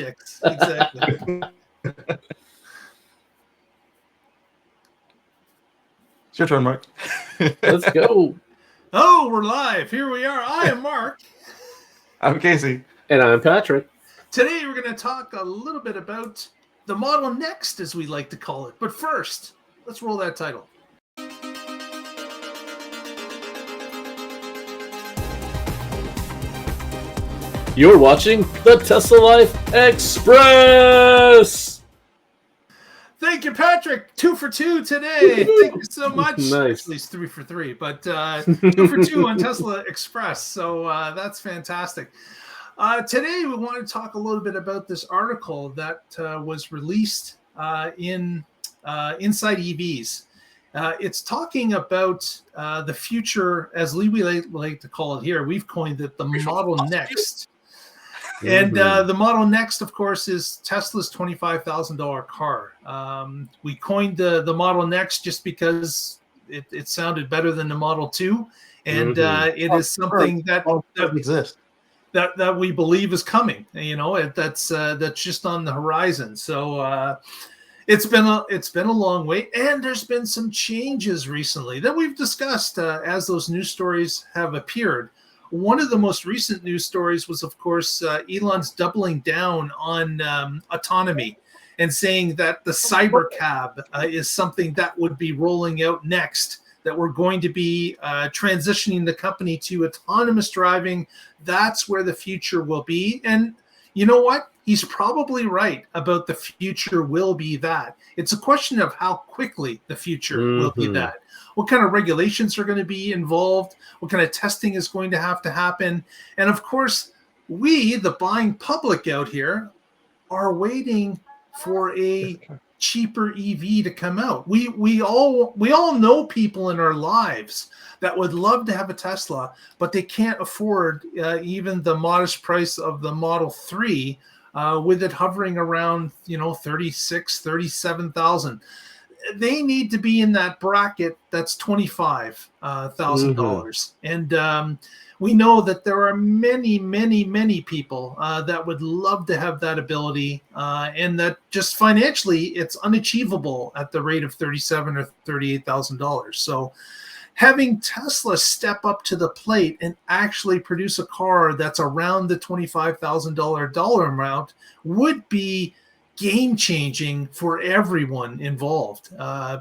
Yes, exactly. It's your turn, Mark. Let's go. Oh, we're live. Here we are. I am Mark. I'm Casey. And I'm Patrick. Today we're going to talk a little bit about the ModelNext, as we like to call it. But first, let's roll that title. You're watching the Tesla Life Express. Thank you, Patrick. 2 for 2 today. Thank you so much. Nice. Actually, it's 3 for 3, but 2 for 2 on Tesla Express. So that's fantastic. Today, we want to talk a little bit about this article that was released in Inside EVs. It's talking about the future, as we like to call it here. We've coined it the ModelNext. And the ModelNext, of course, is Tesla's $25,000 car. We coined the ModelNext just because it sounded better than the Model 2. And it is something that exists. That we believe is coming. You know, that's just on the horizon. So it's been a long wait, and there's been some changes recently that we've discussed as those news stories have appeared. One of the most recent news stories was, of course, Elon's doubling down on autonomy and saying that the Cybercab is something that would be rolling out next, that we're going to be transitioning the company to autonomous driving. That's where the future will be. And you know what? He's probably right about the future will be that. It's a question of how quickly the future will be that. What kind of regulations are going to be involved? What kind of testing is going to happen? And of course, we, the buying public out here, are waiting for a cheaper EV to come out. We all know people in our lives that would love to have a Tesla, but they can't afford even the modest price of the Model 3, with it hovering around, $36,000, $37,000. They need to be in that bracket that's $25,000. And we know that there are many, many, many people that would love to have that ability, and that just financially it's unachievable at the rate of $37,000 or $38,000. So having Tesla step up to the plate and actually produce a car that's around the $25,000 amount would be game-changing for everyone involved,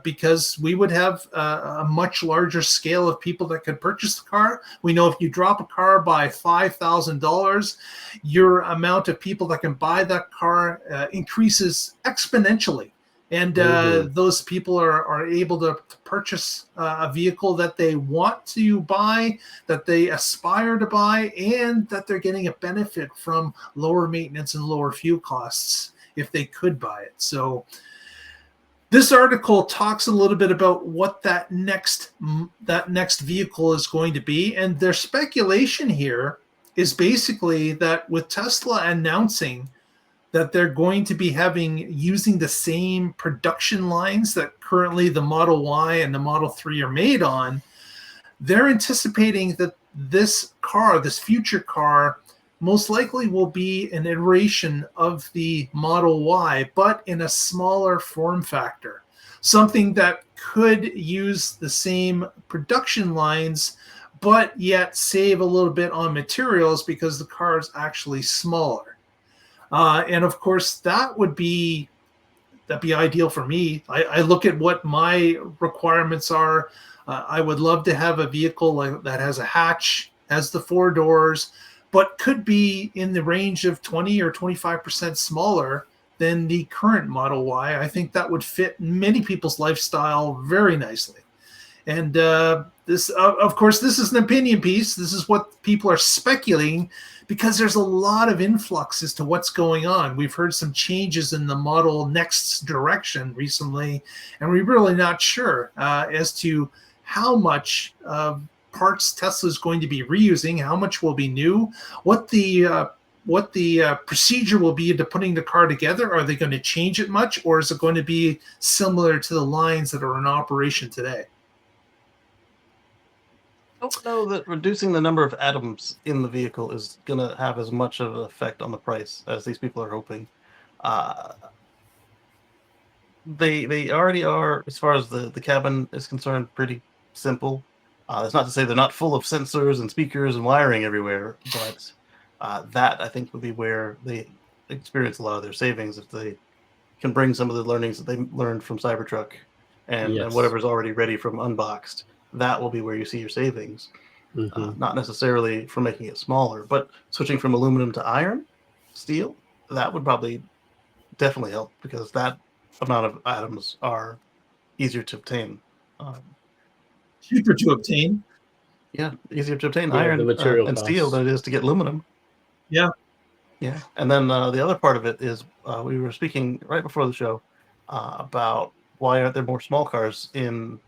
because we would have a much larger scale of people that could purchase the car. We know if you drop a car by $5,000, your amount of people that can buy that car increases exponentially. And those people are able to purchase a vehicle that they want to buy, that they aspire to buy, and that they're getting a benefit from lower maintenance and lower fuel costs if they could buy it. So this article talks a little bit about what that next vehicle is going to be. And their speculation here is basically that with Tesla announcing that they're going to be using the same production lines that currently the Model Y and the Model 3 are made on, they're anticipating that this future car, most likely will be an iteration of the Model Y, but in a smaller form factor. Something that could use the same production lines, but yet save a little bit on materials because the car is actually smaller. And of course, that'd be ideal for me. I look at what my requirements are. I would love to have a vehicle that has a hatch, has the 4 doors, but could be in the range of 20 or 25% smaller than the current Model Y. I think that would fit many people's lifestyle very nicely. And this, of course, this is an opinion piece. This is what people are speculating, because there's a lot of influx as to what's going on. We've heard some changes in the ModelNext's direction recently, and we're really not sure as to how much parts Tesla is going to be reusing, how much will be new, what the procedure will be to putting the car together. Are they going to change it much, or is it going to be similar to the lines that are in operation today? don't know that reducing the number of atoms in the vehicle is going to have as much of an effect on the price as these people are hoping. Uh, they already are, as far as the cabin is concerned, pretty simple. That's not to say they're not full of sensors and speakers and wiring everywhere, but that I think would be where they experience a lot of their savings if they can bring some of the learnings that they learned from Cybertruck and Yes. whatever's already ready from Unboxed. That will be where you see your savings. Mhm. Not necessarily for making it smaller, but switching from aluminum to iron, steel, that would probably definitely help because that amount of atoms are easier to obtain. Um, Cheaper to obtain. yeah, easier to obtain Yeah, the iron material and steel costs. than it is to get aluminum. Yeah. Yeah, and then the other part of it is we were speaking right before the show about why aren't there more small cars in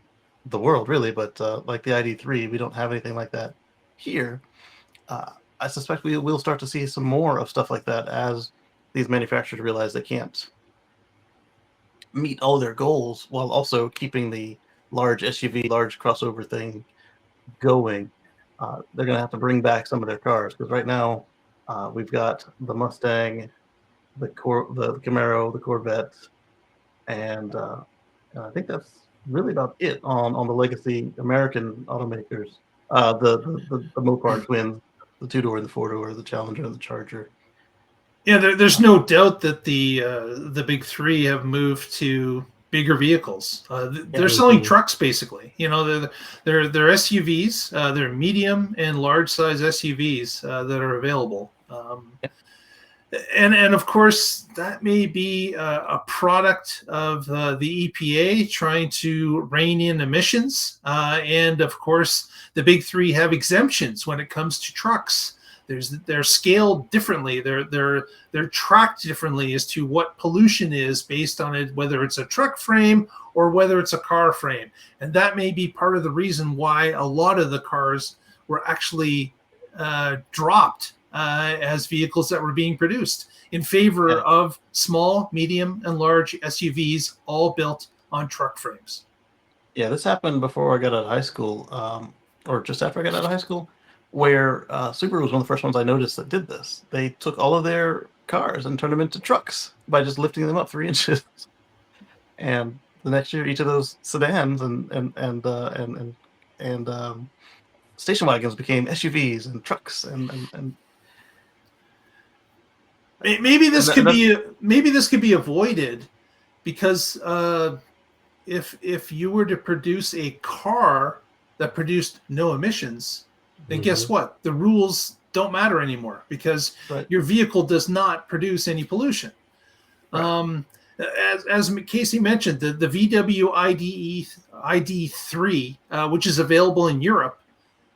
the world, really? But like the ID3, we don't have anything like that here. I suspect we will start to see some more of stuff like that as these manufacturers realize they can't meet all their goals while also keeping the large SUV, large crossover thing going. They're going to have to bring back some of their cars because right now we've got the Mustang, the Camaro, the Corvette, and I think that's really about it on the legacy American automakers. The Mopar twins, the two door and the four door, the Challenger and the Charger. Yeah, there's no doubt that the big three have moved to bigger vehicles. They're Yeah, selling Mhm. trucks basically. You know, they're SUVs. They're medium and large size SUVs that are available. And of course that may be a product of the EPA trying to rein in emissions, and of course the big three have exemptions when it comes to trucks. They're scaled differently. They're tracked differently as to what pollution is based on it, whether it's a truck frame or whether it's a car frame, and that may be part of the reason why a lot of the cars were actually dropped as vehicles that were being produced in favor yeah, of small, medium, and large SUVs, all built on truck frames. yeah. This happened before I got out of high school, or just after I got out of high school, where Subaru was one of the first ones I noticed that did this. They took all of their cars and turned them into trucks by just lifting them up 3 inches. And the next year, each of those sedans and station wagons became SUVs and trucks and Maybe this could be avoided because if you were to produce a car that produced no emissions, then guess Mhm. what? The rules don't matter anymore because right, your vehicle does not produce any pollution. right, As Casey mentioned, the VW ID3, which is available in Europe,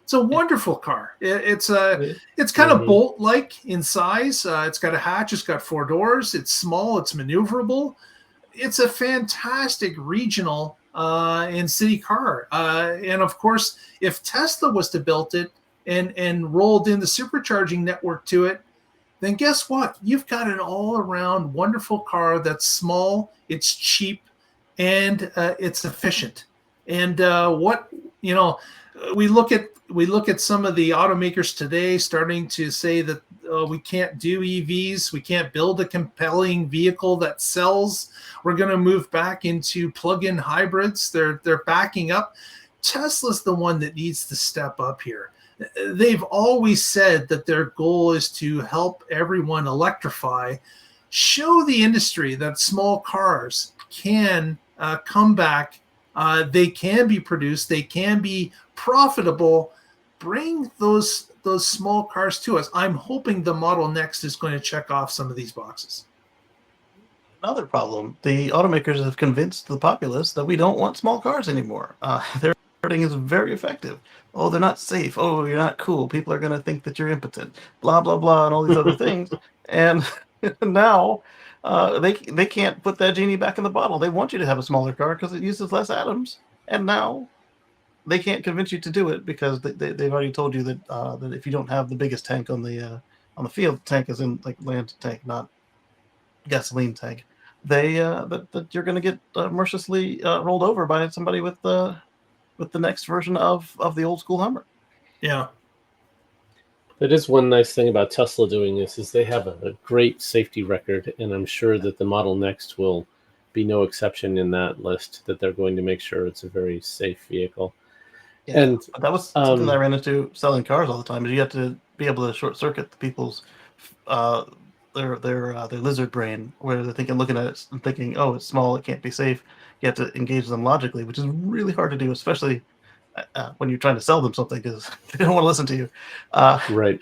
it's a yeah, wonderful car. yeah, It's kind of Mhm. Bolt like in size. It's got a hatch. It's got four doors. It's small. It's maneuverable. It's a fantastic regional and city car. And of course, if Tesla was to build it and rolled in the supercharging network to it, then guess what? You've got an all around wonderful car that's small, it's cheap, and it's efficient. And what you know, we look at some of the automakers today starting to say that we can't do EVs, we can't build a compelling vehicle that sells. We're going to move back into plug-in hybrids. They're backing up. Tesla's the one that needs to step up here. They've always said that their goal is to help everyone electrify, show the industry that small cars can come back, they can be produced, they can be profitable. Bring those small cars to us. I'm hoping the Model Next is going to check off some of these boxes. another problem. The automakers have convinced the populace that we don't want small cars anymore. Their marketing is very effective. Oh, they're not safe. Oh, you're not cool. People are going to think that you're impotent. Blah blah blah, and all these other things. And now they can't put that genie back in the bottle. They want you to have a smaller car because it uses less atoms. And now they can't convince you to do it because they've already told you that if you don't have the biggest tank on the field, tank is in like land tank, not gasoline tank. That you're going to get mercilessly rolled over by somebody with the next version of the old school Hummer. Yeah. That is one nice thing about Tesla doing this is they have a great safety record, and I'm sure that the ModelNext will be no exception in that list. That they're going to make sure it's a very safe vehicle. Yeah, And but that was something that I ran into selling cars all the time. Is you have to be able to short circuit the people's their lizard brain, where they're thinking, looking at it and thinking, oh, it's small, it can't be safe. You have to engage them logically, which is really hard to do, especially when you're trying to sell them something because they don't want to listen to you. right,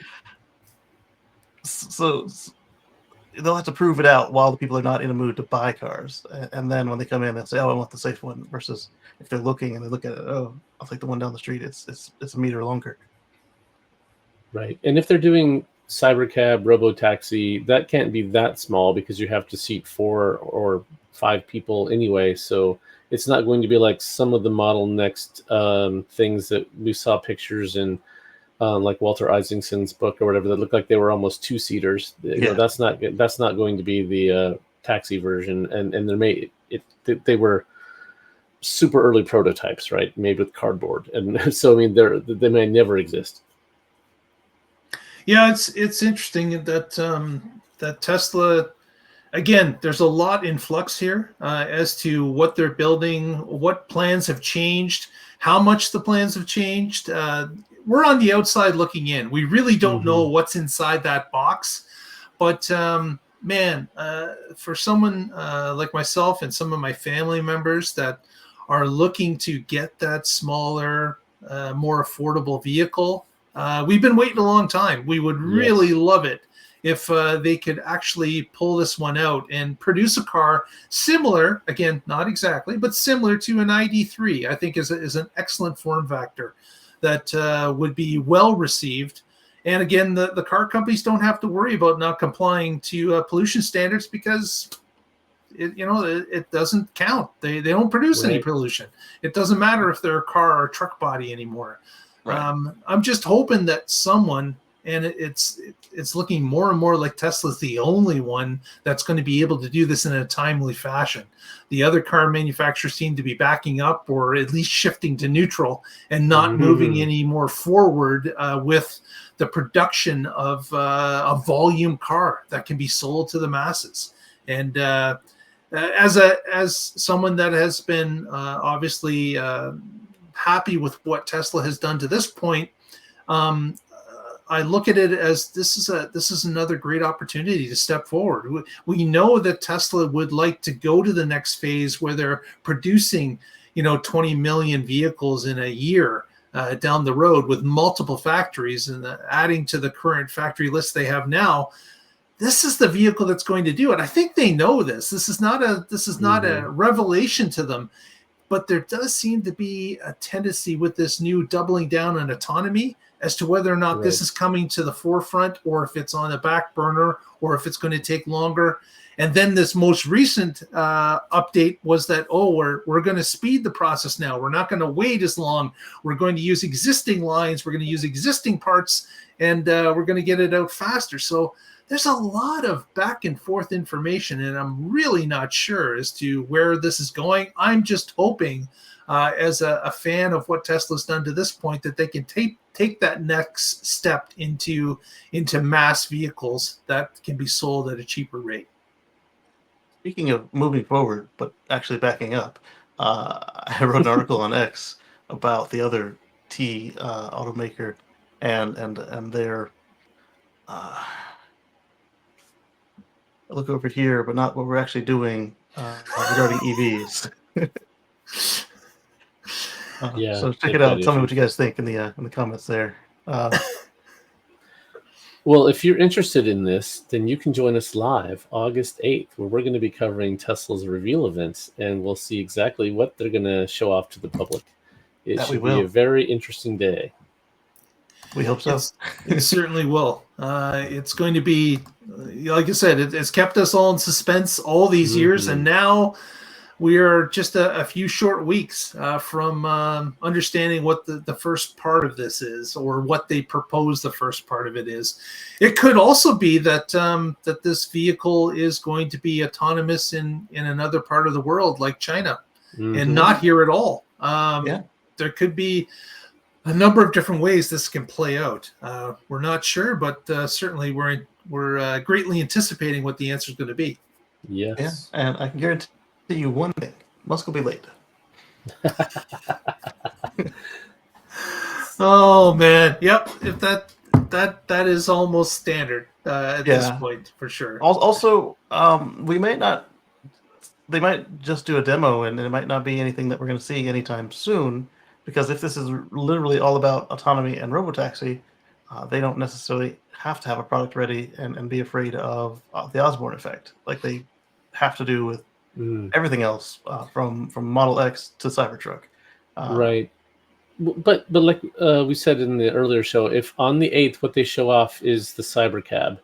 So they'll have to prove it out while the people are not in a mood to buy cars, and then when they come in, they'll say, "Oh, I want the safe one." Versus if they're looking and they look at it, "Oh, I'll take the one down the street. It's a meter longer." right. And if they're doing cybercab, robotaxi, that can't be that small because you have to seat 4 or 5 people anyway. So it's not going to be like some of the ModelNext things that we saw pictures in, like Walter Isaacson's book or whatever, that looked like they were almost 2-seaters. You know, that's not going to be the taxi version, and they were super early prototypes, right, made with cardboard, and so I mean they may never exist. Yeah, it's interesting that that Tesla, again, there's a lot in flux here as to what they're building, what plans have changed, how much the plans have changed. We're on the outside looking in. We really don't know what's inside that box. But man, for someone like myself and some of my family members that are looking to get that smaller, more affordable vehicle, we've been waiting a long time. We would really love it if they could actually pull this one out and produce a car similar, again, not exactly, but similar to an ID3, I think is an excellent form factor that would be well received. And again, the car companies don't have to worry about not complying to pollution standards because it doesn't count. They don't produce any pollution. It doesn't matter if they're a car or a truck body anymore. Right. I'm just hoping that someone, and it's looking more and more like Tesla's the only one that's going to be able to do this in a timely fashion. The other car manufacturers seem to be backing up or at least shifting to neutral and not moving any more forward with the production of a volume car that can be sold to the masses. And as someone that has been obviously happy with what Tesla has done to this point, I look at it as this is another great opportunity to step forward. We know that Tesla would like to go to the next phase where they're producing 20 million vehicles in a year down the road with multiple factories, and adding to the current factory list they have now. This is the vehicle that's going to do it. I think they know this. This is not a revelation to them. But there does seem to be a tendency with this new doubling down on autonomy as to whether or not this is coming to the forefront, or if it's on the back burner, or if it's going to take longer. And then this most recent update was that, we're going to speed the process now. We're not going to wait as long. We're going to use existing lines. We're going to use existing parts, and we're going to get it out faster. So there's a lot of back and forth information, and I'm really not sure as to where this is going. I'm just hoping, as a fan of what Tesla's done to this point, that they can take that next step into mass vehicles that can be sold at a cheaper rate. Speaking of moving forward, but actually backing up, I wrote an article on X about the other T automaker and their. Look over here, but not what we're actually doing regarding EVs. So check it out. Tell me what you guys think in the comments there. Well, if you're interested in this, then you can join us live August 8th, where we're going to be covering Tesla's reveal events, and we'll see exactly what they're going to show off to the public. It should be a very interesting day. We hope so. It certainly will. It's going to be, like I said, it's kept us all in suspense all these years, and now we are just a few short weeks from understanding what the first part of this is, or what they propose the first part of it is. It could also be that that this vehicle is going to be autonomous in another part of the world, like China, and not here at all. There could be a number of different ways this can play out. We're not sure, but certainly we're greatly anticipating what the answer is going to be. Yes. Yeah, and I can guarantee you one thing: Musk will be late. Oh man, yep. If that is almost standard at this point for sure. Also, we might not. They might just do a demo, and it might not be anything that we're going to see anytime soon. Because if this is literally all about autonomy and robotaxi, they don't necessarily have to have a product ready and be afraid of the Osborne effect, like they have to do with everything else, from Model X to Cybertruck. Right. But like we said in the earlier show, if on the 8th what they show off is the Cybercab,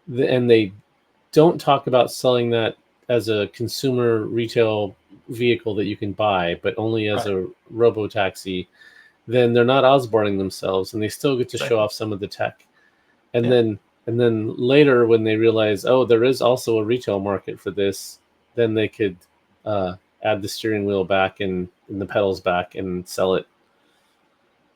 and they don't talk about selling that as a consumer retail vehicle that you can buy, but only as a robo-taxi, then they're not Osborning themselves, and they still get to show off some of the tech. And then later, when they realize, oh, there is also a retail market for this, then they could add the steering wheel back and the pedals back and sell it.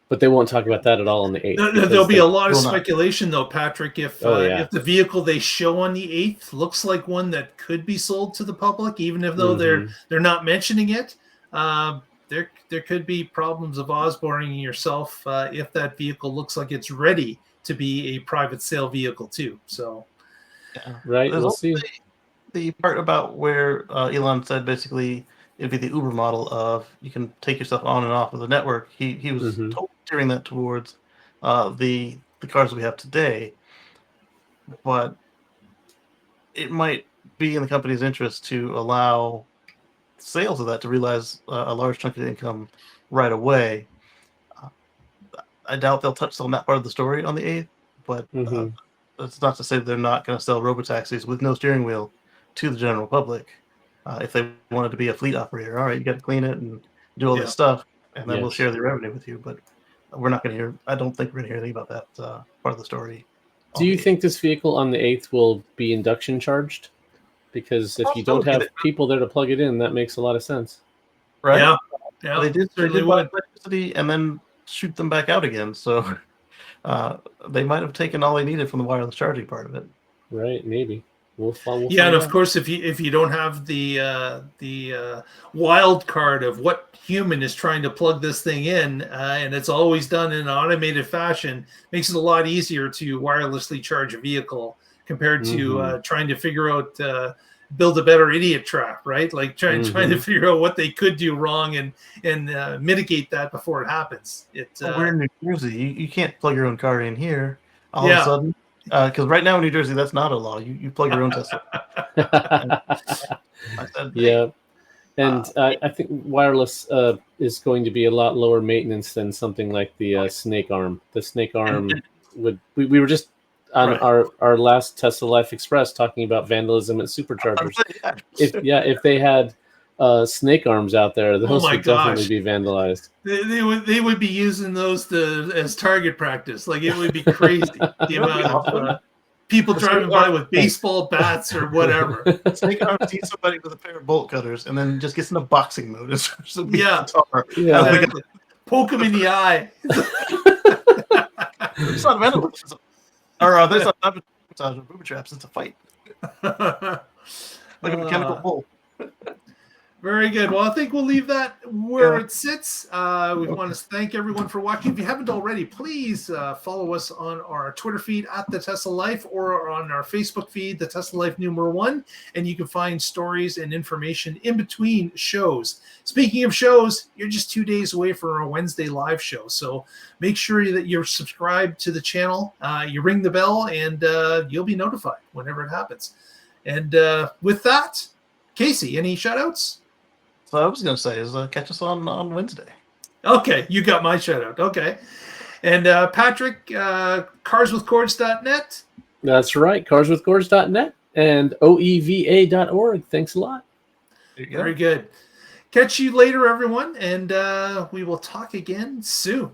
But they won't talk about that at all on the 8th. There'll be a lot of speculation, though, Patrick. If the vehicle they show on the 8th looks like one that could be sold to the public, even if though they're not mentioning it, there could be problems of Osborning yourself if that vehicle looks like it's ready to be a private sale vehicle too. So, right, we'll see. The part about where Elon said basically it'd be the Uber model of you can take yourself on and off of the network. He was totally steering that towards the cars we have today, but it might be in the company's interest to allow sales of that to realize a large chunk of the income right away. I doubt they'll touch on that part of the story on the 8th, but that's not to say they're not going to sell robotaxis with no steering wheel to the general public. If they wanted to be a fleet operator, all right, you got to clean it and do all this stuff, and then we'll share the revenue with you. But we're not going to hear. I don't think we're going to hear anything about that part of the story. Do you think this vehicle on the 8th will be induction charged? Because if you don't have people there to plug it in, that makes a lot of sense. Right? Yeah. They did buy electricity and then shoot them back out again. So they might have taken all they needed from the wireless charging part of it. Right? Maybe. We'll and of course, if you don't have the wild card of what human is trying to plug this thing in, and it's always done in an automated fashion, makes it a lot easier to wirelessly charge a vehicle compared to trying to figure out build a better idiot trap, right? Like trying to figure out what they could do wrong and mitigate that before it happens. We're in New Jersey. You can't plug your own car in here all of a sudden. Because right now in New Jersey, that's not a law. You plug your own Tesla. And I think wireless is going to be a lot lower maintenance than something like the snake arm. The snake arm we were just on our last Tesla Life Express talking about vandalism at superchargers. If they had snake arms out there, those would definitely be vandalized. They would be using those as target practice. Like it would be crazy the amount of people driving by with baseball bats or whatever. Snake arm sees somebody with a pair of bolt cutters and then just gets in a boxing mode. Poke him in the eye. It's not vandalism. Or there's not booby traps. It's a fight. Like a mechanical bull. Very good. Well, I think we'll leave that where it sits. We want to thank everyone for watching. If you haven't already, please follow us on our Twitter feed at The Tesla Life or on our Facebook feed, The Tesla Life #1. And you can find stories and information in between shows. Speaking of shows, you're just 2 days away from our Wednesday live show. So make sure that you're subscribed to the channel. You ring the bell and you'll be notified whenever it happens. And with that, Casey, any shout outs? So I was going to say is catch us on Wednesday. Okay, you got my shout out. Okay. And Patrick, carswithcords.net. That's right, carswithcords.net and oeva.org. Thanks a lot. Very good. Catch you later, everyone, and we will talk again soon.